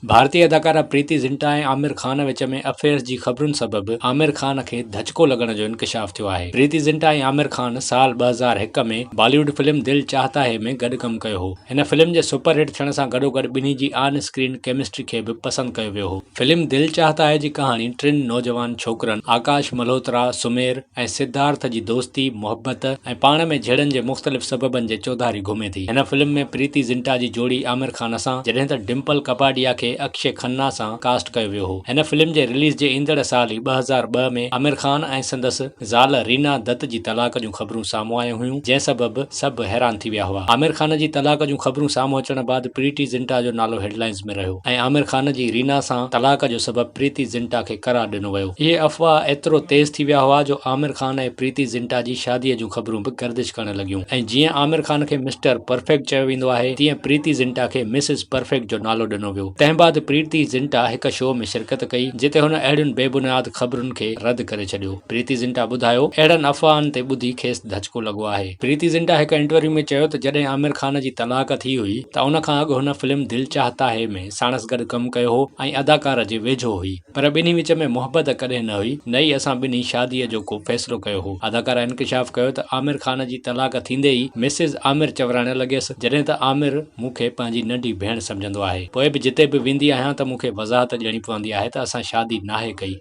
भारतीय अदाकारा प्रीति जिंटा ऐं आमिर खान विच में अफेयर्स जी ख़बरुनि सबबि आमिर खान खे धचको लॻण जो इंकशाफ थियो आहे। प्रीति जिंटा ऐं आमिर खान साल 2001 में बॉलीवुड फिल्म दिल चाहता है में गॾु कमु कयो हो। हिन फिल्म जे सुपरहिट थियण सां गॾोगॾु ॿिन्ही जी ऑन स्क्रीन केमिस्ट्री खे बि पसंदि कयो वियो हो। फिल्म दिल चाहता है जी कहाणी टिनि नौजवान छोकरनि आकाश मल्होत्रा, सुमेर ऐं सिद्धार्थ जी दोस्ती, मोहबत ऐं पाण में झेड़नि जे मुख़्तलिफ़ सबबनि जे चौधारी घुमे थी। हिन फिल्म में प्रीति जिंटा जी जोड़ी आमिर खान सां जॾहिं त डिंपल कपाडिया खे अक्षय खन्ना सां कास्ट कयो वियो हो। हिन फिल्म जे रिलीज़ जे ईंदड़ साल ई 2002 में आमिर खान ऐं संदसि ज़ाल रीना दत्त जी तलाक जूं ख़बरूं साम्हूं आयूं हुयूं, जंहिं सबबि सभु हैरान थी विया हुआ। आमिर खान जी तलाक जूं ख़बरूं साम्हूं अचण बाद प्रीति जिंटा जो नालो हेडलाइंस में रहियो ऐं आमिर खान जी रीना सां तलाक जो सबबु प्रीति जिंटा खे करार ॾिनो वियो। इहे अफ़वाह एतिरो तेज़ थी विया हुआ जो आमिर खान ऐं प्रीति जिंटा जी शादीअ जूं ख़बरूं बि गर्दिश करण लॻियूं ऐं जीअं आमिर खान खे मिस्टर परफेक्ट चयो वेंदो आहे, तीअं प्रीति जिंटा खे मिसिस परफेक्ट जो नालो ॾिनो वियो। तंहिं बाद प्रीति जिंटा हिक शो में शिरकत कई जिते हुन अहिड़ियुनि बेबुनियाद ख़बरुनि खे रद्द करे छॾियो। प्रीति जिंटा ॿुधायो, अहिड़नि अफ़वाहनि ते ॿुधी खेसि धचको लॻो आहे। प्रीति जिंटा हिक इंटरव्यू में चयो त जॾहिं आमिर खान जी तलाक थी हुई त उन खां अॻु हुन फिल्म दिल चाहता है में साणसि गॾु कमु कयो हो ऐं अदाकार जे वेझो हुई, पर ॿिन्ही विच में मोहबत कॾहिं न हुई। न ई असां ॿिन्ही शादीअ जो को फ़ैसिलो कयो हो। अदाकारा इंकशाफ कयो त आमिर खान जी तलाक थींदे ई मिसिस आमिर चवराइण लॻियसि, जॾहिं त आमिर मूंखे पंहिंजी नंढी भेण सम्झंदो आहे। पोइ बि जिते बि वेंदी आहियां त मूंखे वज़ाहत ॾियणी पवंदी आहे त असां शादी नाहे कई।